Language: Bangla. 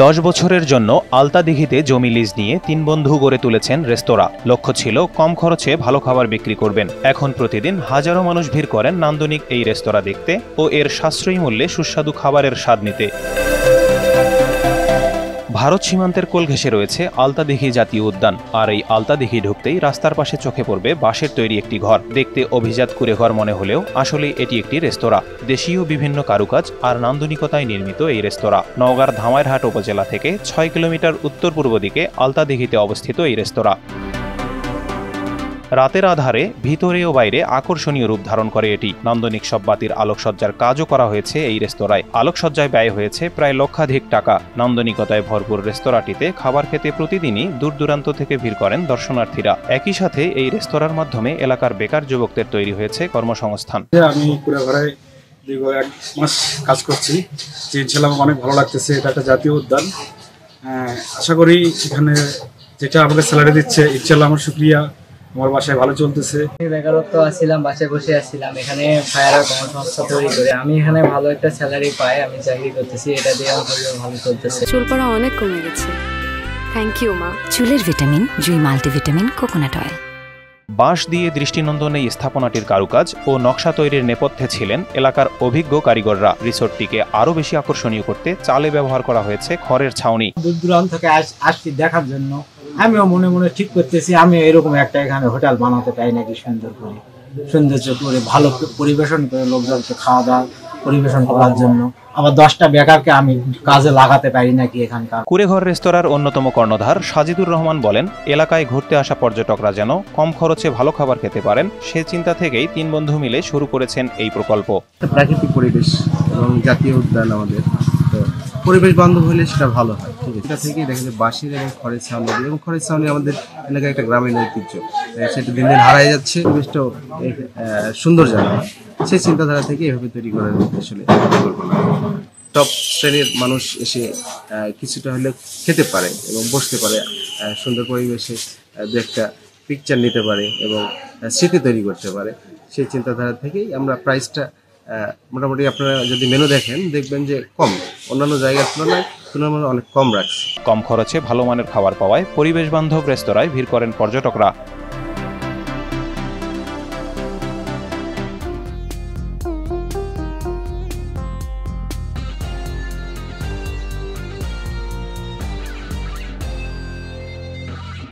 10 বছরের জন্য আলতা দিঘিতে জমি লিজ নিয়ে 3 বন্ধু গড়ে তুলেছেন রেস্তোরাঁ। লক্ষ্য ছিল কম খরচে ভালো খাবার বিক্রি করবেন। এখন প্রতিদিন হাজারো মানুষ ভিড় করেন নান্দনিক এই রেস্তোরাঁ দেখতে ও এর সাশ্রয়ী মূল্যে সুস্বাদু খাবারের স্বাদ নিতে। ভারত সীমান্তের কোল ঘেঁষে রয়েছে আলতাদিঘি জাতীয় উদ্যান। আর এই আলতাদিঘি ঢুকতেই রাস্তার পাশে চোখে পড়বে বাঁশের তৈরি একটি ঘর। দেখতে অভিজাত কুঁড়েঘর মনে হলেও আসলে এটি একটি রেস্তোরাঁ। দেশীয় বিভিন্ন কারুকাজ আর নান্দনিকতায় নির্মিত এই রেস্তোরাঁ নওগাঁর ধামইরহাট উপজেলা থেকে 6 কিলোমিটার উত্তর পূর্ব দিকে আলতাদিঘিতে অবস্থিত এই রেস্তোরাঁ। রাতের আধারে ভিতরে ও বাইরে আকর্ষণীয় রূপ ধারণ করে এটি। নান্দনিক সব বাতির আলোকসজ্জার কাজও করা হয়েছে এই রেস্তোরাঁয়। আলোকসজ্জায় ব্যয় হয়েছে প্রায় লক্ষাধিক টাকা। নান্দনিকতায় ভরপুর রেস্তোরাঁটিতে খাবার খেতে প্রতিদিনই দূর দূরান্ত থেকে ভিড় করেন দর্শনার্থীরা। একই সাথে এই রেস্তোরাঁর মাধ্যমে এলাকার বেকার যুবকদের তৈরি হয়েছে কর্মসংস্থান। আমি কুড়েঘরে দীর্ঘ 1 মাস কাজ করছি। ইনশাআল্লাহ অনেক ভালো লাগতেছে। এটা একটা জাতীয় উদ্যান। আশা করি এখানে যেটা আমাকে স্যালারি দিচ্ছে ইনশাআল্লাহ আমার শুকরিয়া। আমার বাসায় ভালো চলতেছে। বেকারত্ব আসছিলাম, বাসায় বসে আসছিলাম। এখানে ফায়ার কর্মসংস্থা তৈরি করে আমি এখানে ভালো একটা স্যালারি পাই। আমি চাকরি করতেছি, এটা দিয়ে আমার পরিবার ভালো চলতেছে। চুল পড়া অনেক কমে গেছে। থ্যাংক ইউ মা। চুলের ভিটামিন জুই মাল্টিভিটামিন কোকোনাট অয়েল। বাঁশ দিয়ে দৃষ্টিনন্দন এই স্থাপনাটির কারুকাজ ও নকশা তৈরির নেপথ্যে ছিলেন এলাকার অভিজ্ঞ কারিগররা। রিসোর্টটিকে আরও বেশি আকর্ষণীয় করতে চালে ব্যবহার করা হয়েছে খড়ের ছাউনি। দূর দূরান্ত থেকে আসছি দেখার জন্য। আমিও মনে মনে ঠিক করতেছি আমি এরকম একটা এখানে হোটেল বানাতে পাই নাকি, সুন্দর করে সৌন্দর্য করে ভালো পরিবেশন করে লোকজনকে খাওয়া দাওয়া পরিবেশন করার জন্য। আবার 10টা বেকারকে আমি কাজে লাগাতে পারি নাকি এখানকার। কুঁড়েঘর রেস্তোরাঁর অন্যতম কর্ণধার সাজিদুর রহমান বলেন, এলাকায় ঘুরতে আসা পর্যটকরা যেন কম খরচে ভালো খাবার খেতে পারেন সে চিন্তা থেকেই 3 বন্ধু মিলে শুরু করেছেন এই প্রকল্প। প্রাকৃতিক পরিবেশ এবং জাতীয় উদ্যান আমাদের, তো পরিবেশ বান্ধব হলে সেটা ভালো হয়। ঠিক আছে, এটা থেকেই দেখা যায় বাঁশের এবং খড়ের ছাউনি, এবং খড়ের ছাউনি আমাদের এলাকায় একটা গ্রামীণ ঐতিহ্য, সেটা দিন দিন হারাই যাচ্ছে। পরিবেশটাও সুন্দর জানা হয়, সেই চিন্তাধারা থেকে এভাবে তৈরি করার আসলে পরিকল্পনা। টপ শ্রেণীর মানুষ এসে কিছুটা হলে খেতে পারে এবং বসতে পারে, সুন্দর পরিবেশে 2-একটা পিকচার নিতে পারে এবং স্মৃতি তৈরি করতে পারে। সেই চিন্তাধারা থেকেই আমরা প্রাইসটা মোটামুটি আপনারা যদি মেনু দেখেন দেখবেন যে কম, অন্যান্য জায়গার তুলনায় অনেক কম রাখছে। কম খরচে ভালো মানের খাবার পাওয়ায় পরিবেশ বান্ধব রেস্তোরাঁয় ভিড় করেন পর্যটকরা।